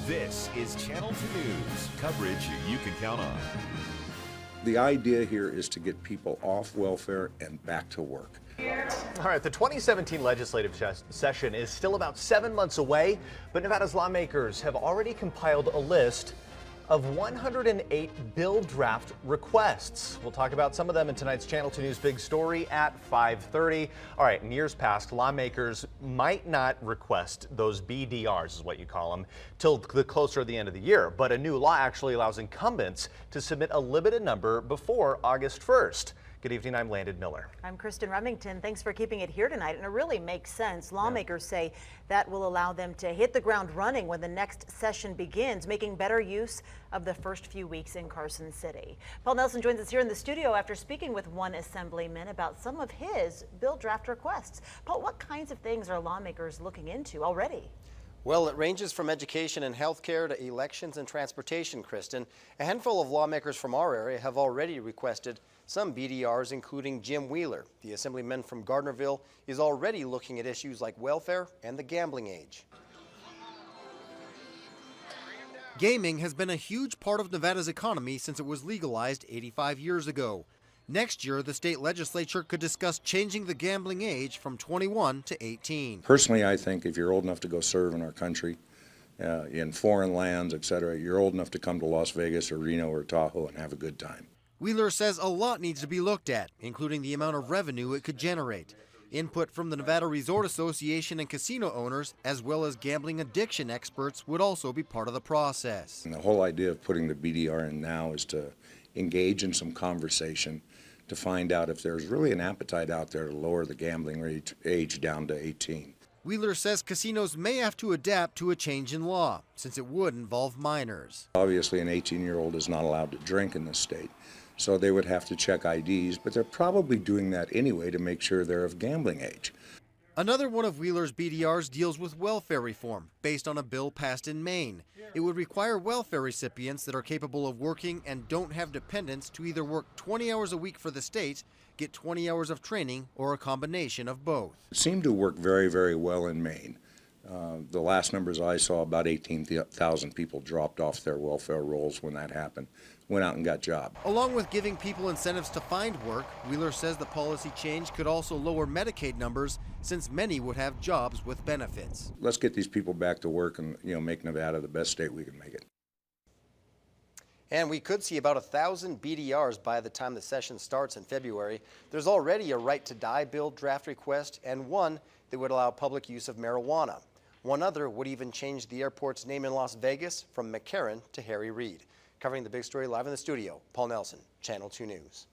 This is Channel 2 News, coverage you can count on. The idea here is to get people off welfare and back to work. All right, the 2017 legislative session is still about 7 months away, but Nevada's lawmakers have already compiled a list of 108 bill draft requests. We'll talk about some of them in tonight's Channel 2 News Big Story at 5:30. All right, in years past, lawmakers might not request those BDRs, is what you call them, till the closer to the end of the year. But a new law actually allows incumbents to submit a limited number before August 1st. Good evening, I'm Landon Miller. I'm Kristen Remington. Thanks for keeping it here tonight. And it really makes sense. Lawmakers say that will allow them to hit the ground running when the next session begins, making better use of the first few weeks in Carson City. Paul Nelson joins us here in the studio after speaking with one assemblyman about some of his bill draft requests. Paul, what kinds of things are lawmakers looking into already? Well, it ranges from education and healthcare to elections and transportation, Kristen. A handful of lawmakers from our area have already requested some BDRs, including Jim Wheeler. The assemblyman from Gardnerville is already looking at issues like welfare and the gambling age. Gaming has been a huge part of Nevada's economy since it was legalized 85 years ago. Next year, the state legislature could discuss changing the gambling age from 21 to 18. Personally, I think if you're old enough to go serve in our country, in foreign lands, etc., you're old enough to come to Las Vegas or Reno or Tahoe and have a good time. Wheeler says a lot needs to be looked at, including the amount of revenue it could generate. Input from the Nevada Resort Association and casino owners, as well as gambling addiction experts, would also be part of the process. And the whole idea of putting the BDR in now is to engage in some conversation to find out if there's really an appetite out there to lower the gambling age down to 18. Wheeler says casinos may have to adapt to a change in law, since it would involve minors. Obviously, an 18-year-old is not allowed to drink in this state, so they would have to check IDs, but they're probably doing that anyway to make sure they're of gambling age. Another one of Wheeler's BDRs deals with welfare reform, based on a bill passed in Maine. It would require welfare recipients that are capable of working and don't have dependents to either work 20 hours a week for the state, get 20 hours of training, or a combination of both. It seemed to work very, very well in Maine. The last numbers I saw, about 18,000 people dropped off their welfare rolls when that happened, went out and got jobs. Along with giving people incentives to find work, Wheeler says the policy change could also lower Medicaid numbers, since many would have jobs with benefits. Let's get these people back to work and make Nevada the best state we can make it. And we could see about 1,000 BDRs by the time the session starts in February. There's already a right to die bill draft request and one that would allow public use of marijuana. One other would even change the airport's name in Las Vegas from McCarran to Harry Reid. Covering the big story live in the studio, Paul Nelson, Channel 2 News.